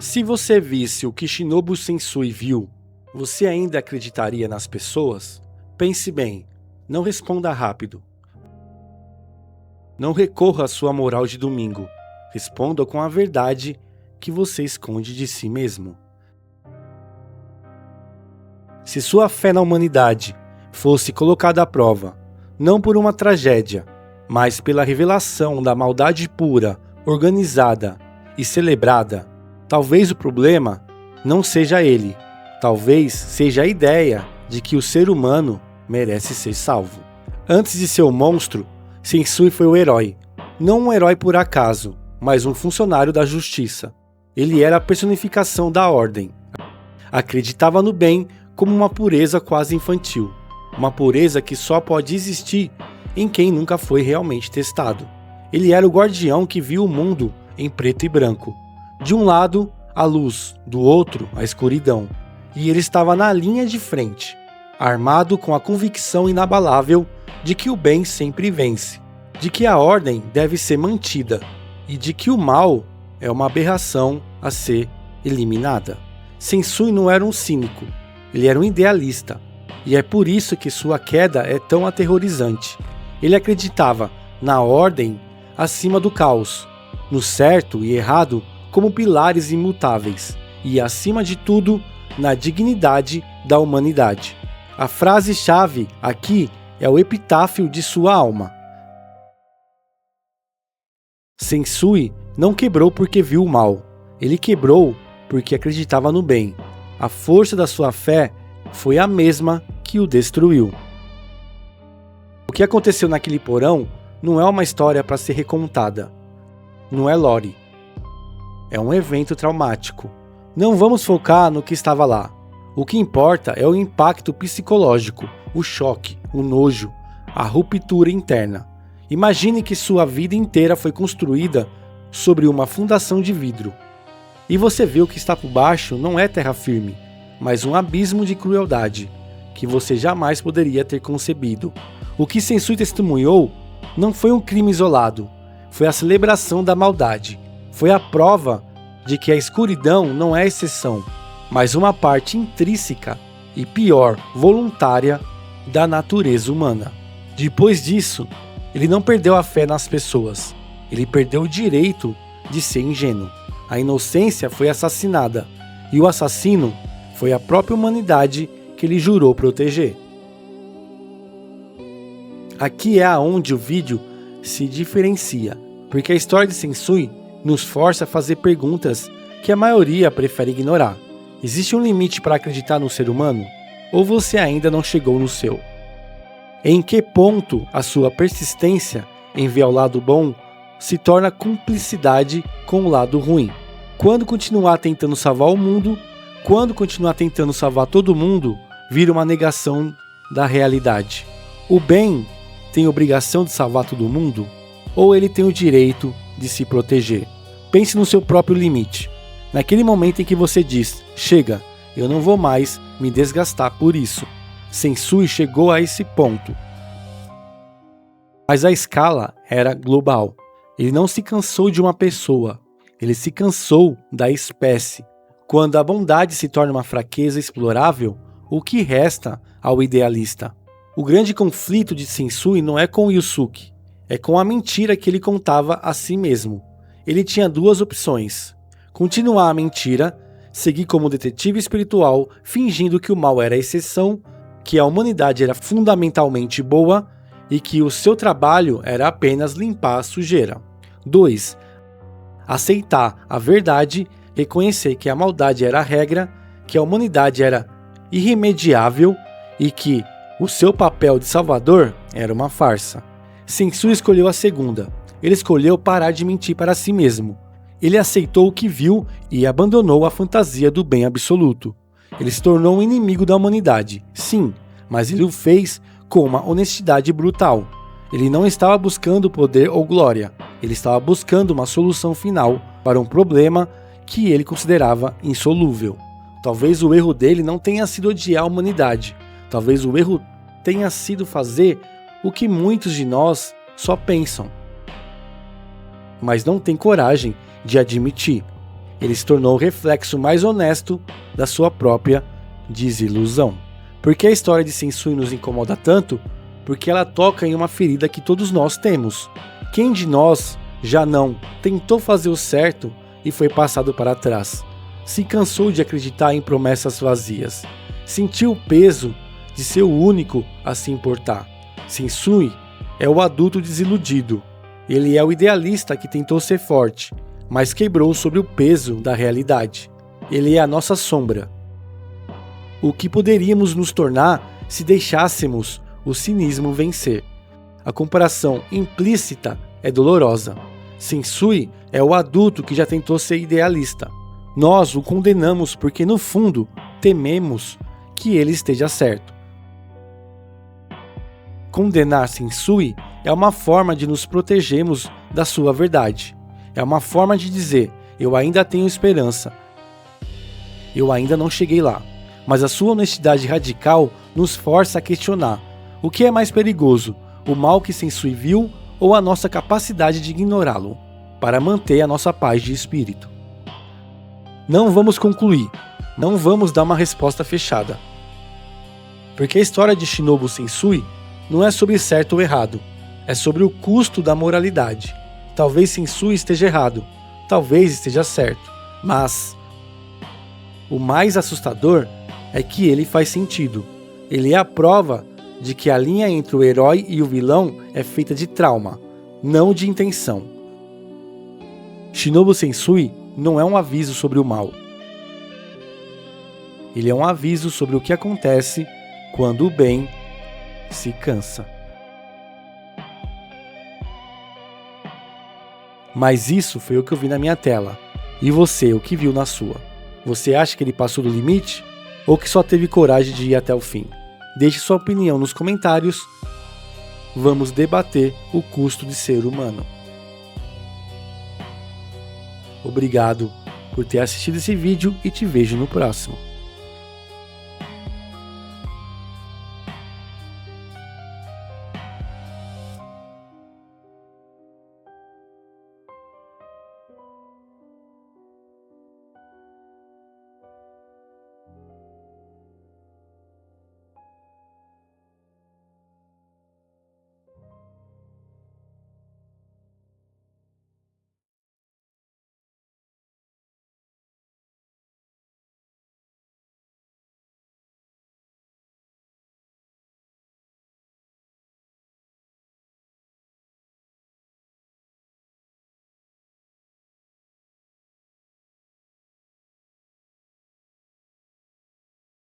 Se você visse o que Shinobu Sensui viu, você ainda acreditaria nas pessoas? Pense bem, não responda rápido. Não recorra à sua moral de domingo. Responda com a verdade que você esconde de si mesmo. Se sua fé na humanidade fosse colocada à prova, não por uma tragédia, mas pela revelação da maldade pura, organizada e celebrada, talvez o problema não seja ele, talvez seja a ideia de que o ser humano merece ser salvo. Antes de ser o monstro, Sensui foi o herói. Não um herói por acaso, mas um funcionário da justiça. Ele era a personificação da ordem. Acreditava no bem como uma pureza quase infantil. Uma pureza que só pode existir em quem nunca foi realmente testado. Ele era o guardião que viu o mundo em preto e branco. De um lado, a luz, do outro, a escuridão. E ele estava na linha de frente, armado com a convicção inabalável de que o bem sempre vence, de que a ordem deve ser mantida e de que o mal é uma aberração a ser eliminada. Sensui não era um cínico, ele era um idealista, e é por isso que sua queda é tão aterrorizante. Ele acreditava na ordem acima do caos, no certo e errado como pilares imutáveis, e acima de tudo, na dignidade da humanidade. A frase-chave aqui é o epitáfio de sua alma. Sensui não quebrou porque viu o mal, ele quebrou porque acreditava no bem. A força da sua fé foi a mesma que o destruiu. O que aconteceu naquele porão não é uma história para ser recontada. Não é lore. É um evento traumático. Não vamos focar no que estava lá. O que importa é o impacto psicológico, o choque, o nojo, a ruptura interna. Imagine que sua vida inteira foi construída sobre uma fundação de vidro. E você vê o que está por baixo não é terra firme, mas um abismo de crueldade que você jamais poderia ter concebido. O que Sensui testemunhou não foi um crime isolado, foi a celebração da maldade. Foi a prova de que a escuridão não é exceção, mas uma parte intrínseca e, pior, voluntária da natureza humana. Depois disso, ele não perdeu a fé nas pessoas, ele perdeu o direito de ser ingênuo. A inocência foi assassinada, e o assassino foi a própria humanidade que ele jurou proteger. Aqui é aonde o vídeo se diferencia, porque a história de Sensui nos força a fazer perguntas que a maioria prefere ignorar. Existe um limite para acreditar no ser humano? Ou você ainda não chegou no seu? Em que ponto a sua persistência em ver o lado bom se torna cumplicidade com o lado ruim? Quando continuar tentando salvar o mundo, quando continuar tentando salvar todo mundo, vira uma negação da realidade. O bem tem obrigação de salvar todo mundo? Ou ele tem o direito de se proteger? Pense no seu próprio limite. Naquele momento em que você diz, chega, eu não vou mais me desgastar por isso. Sensui chegou a esse ponto. Mas a escala era global. Ele não se cansou de uma pessoa, ele se cansou da espécie. Quando a bondade se torna uma fraqueza explorável, o que resta ao idealista? O grande conflito de Sensui não é com o Yusuke, é com a mentira que ele contava a si mesmo. Ele tinha duas opções: continuar a mentira, seguir como detetive espiritual, fingindo que o mal era a exceção, que a humanidade era fundamentalmente boa e que o seu trabalho era apenas limpar a sujeira. 2. Aceitar a verdade, reconhecer que a maldade era a regra, que a humanidade era irremediável e que o seu papel de salvador era uma farsa. Sensui escolheu a segunda. Ele escolheu parar de mentir para si mesmo. Ele aceitou o que viu e abandonou a fantasia do bem absoluto. Ele se tornou um inimigo da humanidade, sim, mas ele o fez com uma honestidade brutal. Ele não estava buscando poder ou glória, ele estava buscando uma solução final para um problema que ele considerava insolúvel. Talvez o erro dele não tenha sido odiar a humanidade, talvez o erro tenha sido fazer o que muitos de nós só pensam, mas não têm coragem de admitir. Ele se tornou o reflexo mais honesto da sua própria desilusão. Por que a história de Sensui nos incomoda tanto? Porque ela toca em uma ferida que todos nós temos. Quem de nós já não tentou fazer o certo e foi passado para trás? Se cansou de acreditar em promessas vazias? Sentiu o peso de ser o único a se importar? Sensui é o adulto desiludido. Ele é o idealista que tentou ser forte, mas quebrou sob o peso da realidade. Ele é a nossa sombra. O que poderíamos nos tornar se deixássemos o cinismo vencer. A comparação implícita é dolorosa. Sensui é o adulto que já tentou ser idealista. Nós o condenamos porque, no fundo, tememos que ele esteja certo. Condenar Sensui é uma forma de nos protegermos da sua verdade. É uma forma de dizer: eu ainda tenho esperança. Eu ainda não cheguei lá. Mas a sua honestidade radical nos força a questionar: o que é mais perigoso, o mal que Sensui viu ou a nossa capacidade de ignorá-lo, para manter a nossa paz de espírito? Não vamos concluir, não vamos dar uma resposta fechada. Porque a história de Shinobu Sensui não é sobre certo ou errado, é sobre o custo da moralidade. Talvez Sensui esteja errado, talvez esteja certo, mas o mais assustador é que ele faz sentido. Ele é a prova de que a linha entre o herói e o vilão é feita de trauma, não de intenção. Shinobu Sensui não é um aviso sobre o mal. Ele é um aviso sobre o que acontece quando o bem se cansa. Mas isso foi o que eu vi na minha tela. E você, o que viu na sua? Você acha que ele passou do limite? Ou que só teve coragem de ir até o fim? Deixe sua opinião nos comentários. Vamos debater o custo de ser humano. Obrigado por ter assistido esse vídeo e te vejo no próximo.